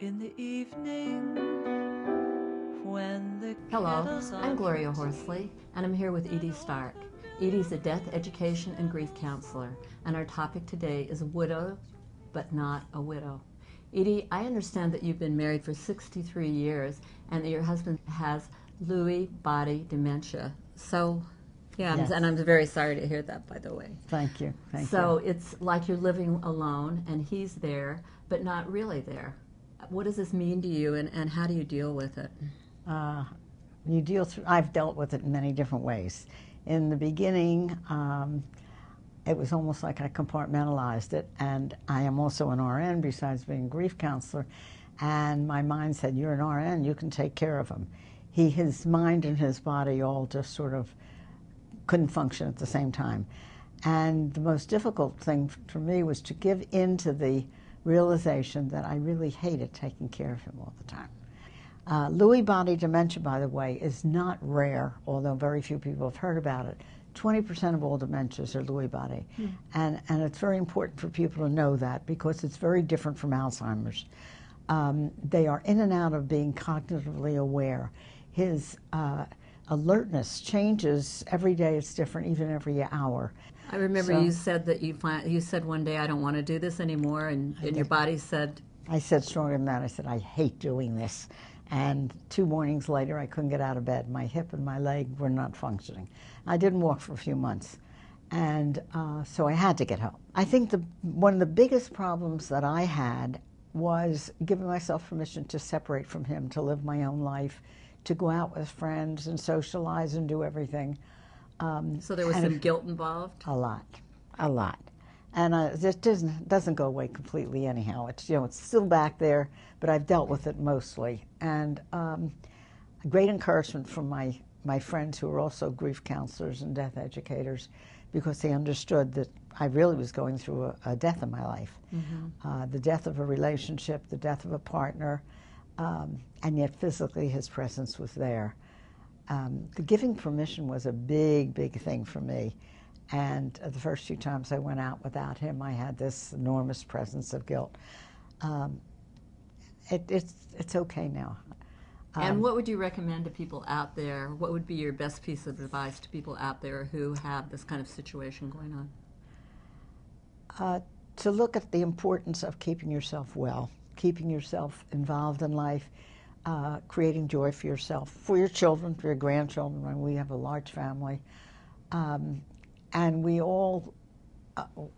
In the evening, when the Hello, kettle's on I'm Gloria for Horsley, and I'm here with Edie Stark. Edie's a death education and grief counselor, and our topic today is widow, but not a widow. Edie, I understand that you've been married for 63 years and that your husband has Lewy body dementia. So, yeah, Yes. and I'm very sorry to hear that, by the way. Thank you. Thank So you. it's like you're living alone, and he's there, but not really there. What does this mean to you, and how do you deal with it? I've dealt with it in many different ways. In the beginning, it was almost like I compartmentalized it, and I am also an RN besides being a grief counselor, and my mind said, you're an RN, you can take care of him. His mind and his body all just sort of couldn't function at the same time. And the most difficult thing for me was to give in to the realization that I really hated taking care of him all the time. Lewy body dementia, by the way, is not rare, although very few people have heard about it. 20% of all dementias are Lewy body. And it's very important for people to know that because it's very different from Alzheimer's. They are in and out of being cognitively aware. His alertness changes every day. It's different, even every hour. I remember you said that you said one day, I don't want to do this anymore, and your body said... I said stronger than that. I said, I hate doing this. And 2 mornings later, I couldn't get out of bed. My hip and my leg were not functioning. I didn't walk for a few months. And so I had to get help. I think one of the biggest problems that I had was giving myself permission to separate from him, to live my own life, to go out with friends and socialize and do everything. So there was some guilt involved? A lot. And it doesn't go away completely anyhow. It's still back there, but I've dealt with it mostly. And great encouragement from my friends who are also grief counselors and death educators, because they understood that I really was going through a death in my life. The death of a relationship, the death of a partner, and yet physically his presence was there. The giving permission was a big, big thing for me. And the first few times I went out without him, I had this enormous presence of guilt. It's okay now. And what would you recommend to people out there? What would be your best piece of advice to people out there who have this kind of situation going on? To look at the importance of keeping yourself well, keeping yourself involved in life, creating joy for yourself, for your children, for your grandchildren. We have a large family. And we all,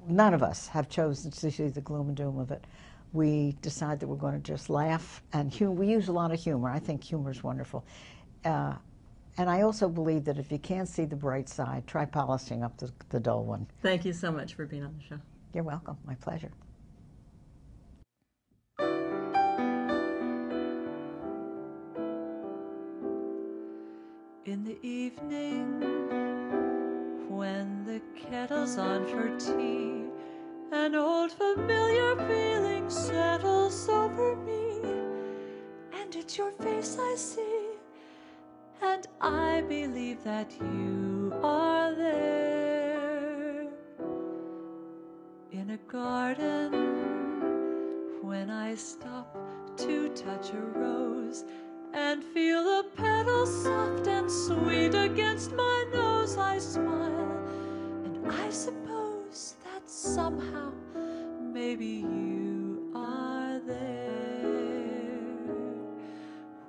none of us have chosen to see the gloom and doom of it. We decide that we're going to just laugh, and we use a lot of humor. I think humor is wonderful. And I also believe that if you can't see the bright side, try polishing up the dull one. Thank you so much for being on the show. You're welcome. My pleasure. In the evening, when the kettle's on for tea, an old familiar feeling settles over me, and it's your face I see, and I believe that you are there. In a garden, when I stop to touch a rose and feel the petals soft and sweet against my nose, I smile, and I suppose that somehow maybe you are there.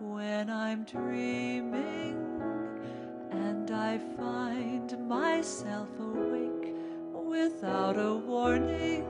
When I'm dreaming and I find myself awake without a warning,